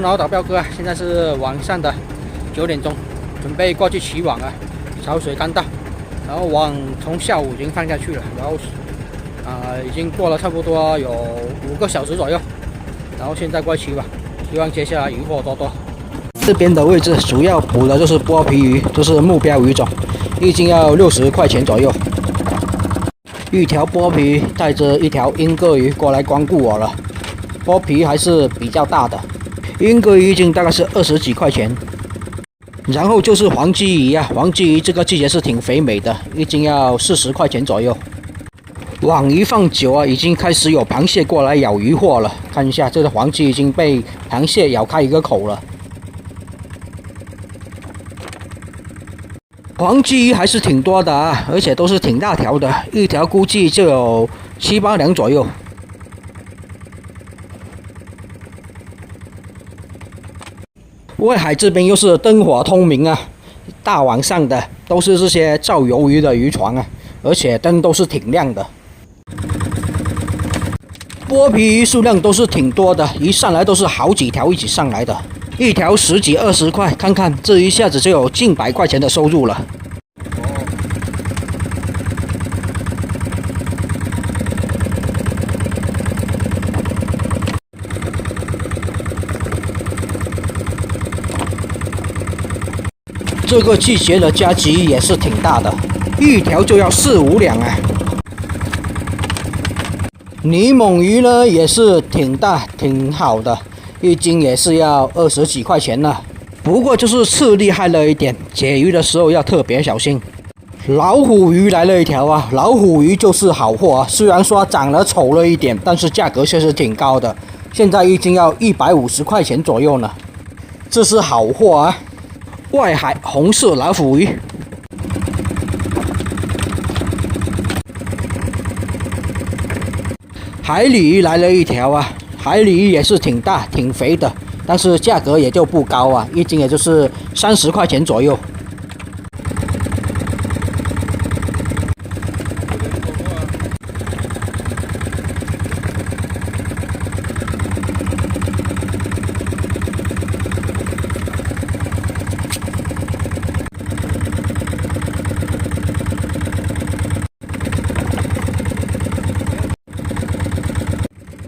老岛彪哥啊，现在是晚上的9点钟，准备过去起网啊。潮水刚到，然后网从下午已经放下去了，然后已经过了差不多有5个小时左右，然后现在过去起网，希望接下来渔获多多。这边的位置主要捕的就是剥皮鱼，这是目标鱼种，一斤要60块钱左右。一条剥皮鱼带着一条英格鱼过来光顾我了，剥皮还是比较大的。英格鱼一斤大概是20几块钱，然后就是黄鲫鱼啊，黄鲫鱼这个季节是挺肥美的，一斤要40块钱左右。网鱼放久啊，已经开始有螃蟹过来咬鱼货了。看一下，这个黄鲫已经被螃蟹咬开一个口了。黄鲫鱼还是挺多的啊，而且都是挺大条的，一条估计就有7、8两左右。外海这边又是灯火通明啊，大晚上的都是这些造鱿鱼的渔船啊，而且灯都是挺亮的。剥皮鱼数量都是挺多的，一上来都是好几条一起上来的，一条10几20块，看看这一下子就有近100块钱的收入了。这个季节的家鲫也是挺大的，一条就要4、5两啊。泥猛鱼呢也是挺大挺好的，一斤也是要20几块钱呢。不过就是刺厉害了一点，解鱼的时候要特别小心。老虎鱼来了一条啊，老虎鱼就是好货啊，虽然说长得丑了一点，但是价格却是挺高的，现在一斤要150块钱左右呢，这是好货啊。外海红色老虎鱼，海鲤鱼来了一条啊，海鲤鱼也是挺大挺肥的，但是价格也就不高啊，一斤也就是30块钱左右。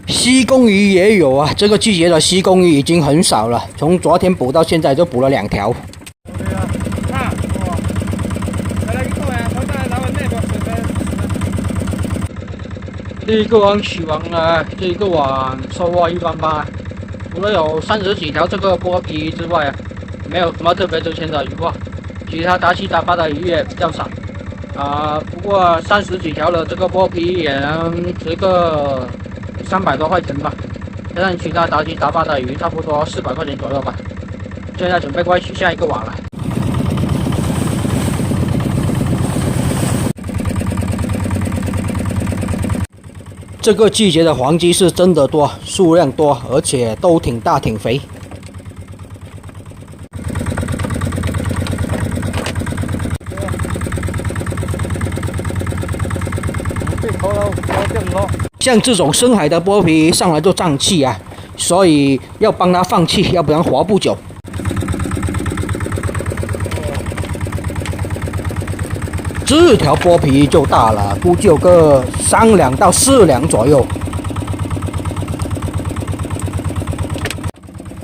西贡鱼也有啊，这个季节的西贡鱼已经很少了，从昨天捕到现在就捕了2条。这一个网起网了，这一个网收获一般般啊，除了有30几条这个剥皮鱼之外啊，没有什么特别值钱的鱼货，其他杂七杂八的鱼也比较少不过30几条的这个剥皮也能值个300多块钱吧，加上其他杂七杂八的鱼，差不多400块钱左右吧。现在准备过去取下一个网了。这个季节的黄鲫是真的多，数量多，而且都挺大挺肥。像这种深海的剥皮鱼上来就胀气啊，所以要帮它放气，要不然活不久。这条剥皮鱼就大了，估计有个3两到4两左右。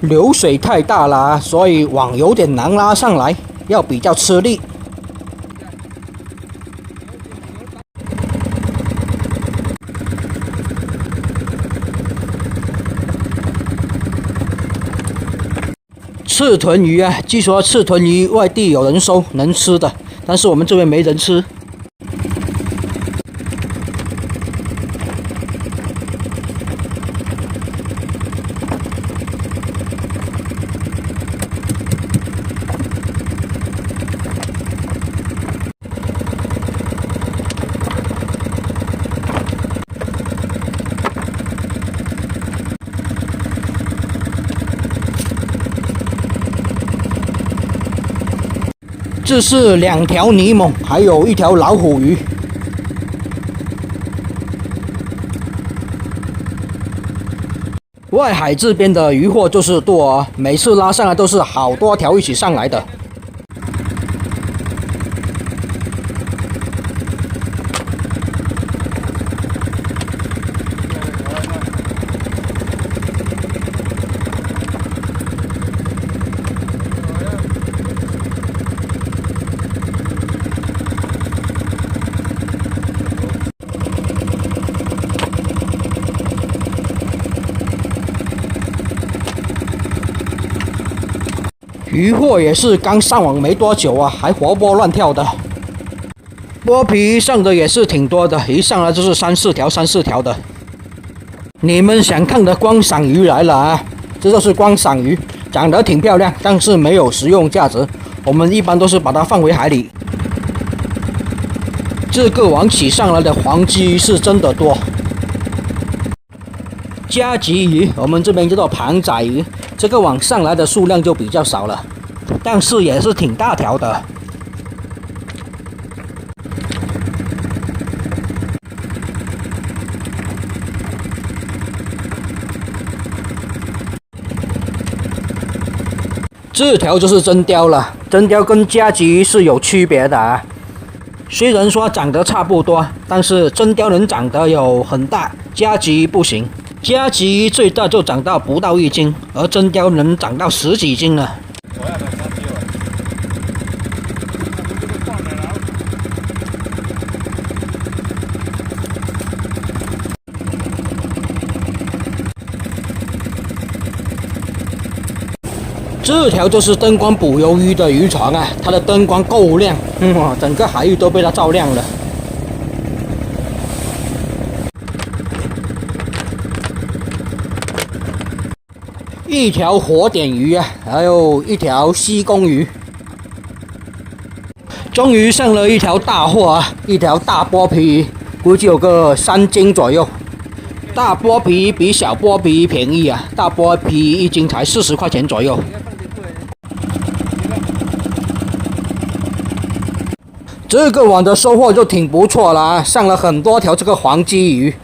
流水太大了，所以网有点难拉上来，要比较吃力。刺豚鱼啊，据说刺豚鱼外地有人收，能吃的，但是我们这边没人吃。这是2条泥猛，还有1条老虎鱼。外海这边的渔获就是多啊，每次拉上来都是好多条一起上来的。渔获也是刚上网没多久啊，还活蹦乱跳的。剥皮上的也是挺多的，一上来就是三四条的。你们想看的观赏鱼来了啊！这就是观赏鱼，长得挺漂亮，但是没有食用价值。我们一般都是把它放回海里。这个网起上来的黄鲫鱼是真的多。夹鲫鱼，我们这边叫做盘仔鱼，这个网上来的数量就比较少了，但是也是挺大条的。这条就是真鲷了，真鲷跟夹鲫鱼是有区别的啊。虽然说长得差不多，但是真鲷能长得有很大，夹鲫鱼不行。夹鲫鱼最大就长到不到1斤，而真鲷能长到10几斤了。这条就是灯光捕鱿鱼的渔船啊，它的灯光够亮，整个海域都被它照亮了。一条火点鱼啊，还有一条西公鱼。终于上了一条大货啊，一条大剥皮鱼，估计有个3斤左右。大剥皮鱼比小剥皮鱼便宜啊，大剥皮鱼1斤才40块钱左右。这个网的收获就挺不错了啊，上了很多条这个黄鲫鱼，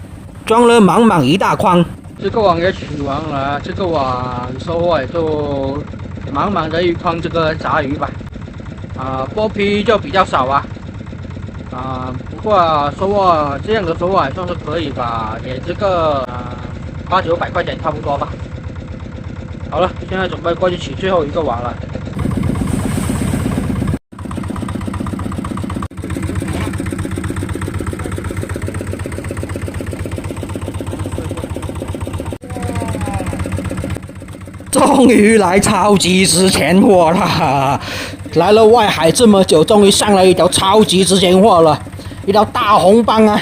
装了满满一大筐。这个网也取完了，这个网收获也就满满的一筐这个杂鱼吧。剥皮就比较少啊。不过收获这样的收获还算是可以吧，也这个800、900块钱差不多吧。好了，现在准备过去取最后一个网了。终于来超级值钱货了！来了外海这么久，终于上来一条超级值钱货了，一条大红斑啊！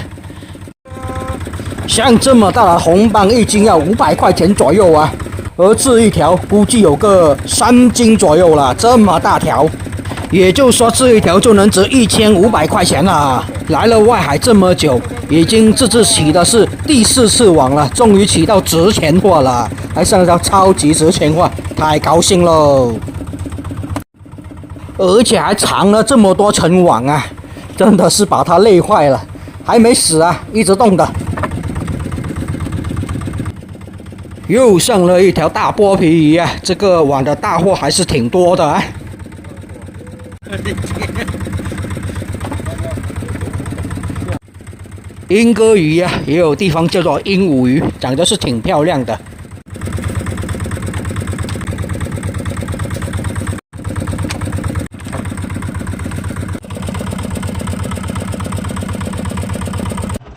像这么大的红斑，1斤要500块钱左右啊，而这一条估计有个3斤左右了，这么大条，也就是说这一条就能值1500块钱了。来了外海这么久，已经这次起的是第4次网了，终于起到值钱货了，还上到超级值钱货，太高兴喽！而且还藏了这么多层网啊，真的是把它累坏了，还没死啊，一直动的。又上了一条大剥皮鱼啊，这个网的大货还是挺多的啊。鹦哥鱼啊，也有地方叫做鹦鹉鱼，长得是挺漂亮的。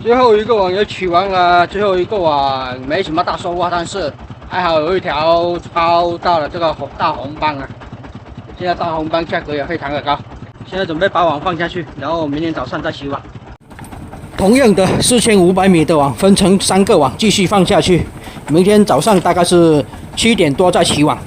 最后一个网也取完了，最后一个网没什么大收获，但是还好有一条超大的这个大红斑啊！现在大红斑价格也非常的高，现在准备把网放下去，然后明天早上再起网。同样的4500米的网分成3个网继续放下去，明天早上大概是7点多再起网。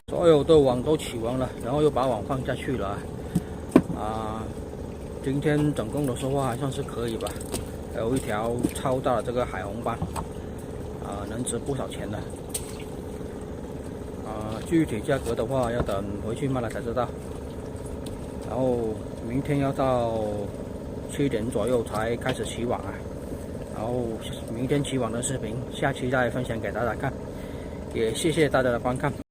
所有的网都起完了，然后又把网放下去了。今天总共的收获还算是可以吧，还有一条超大的这个海红斑，能值不少钱的。具体价格的话要等回去卖了才知道。然后明天要到7点左右才开始起网啊。然后明天起网的视频，下期再分享给大家看。也谢谢大家的观看。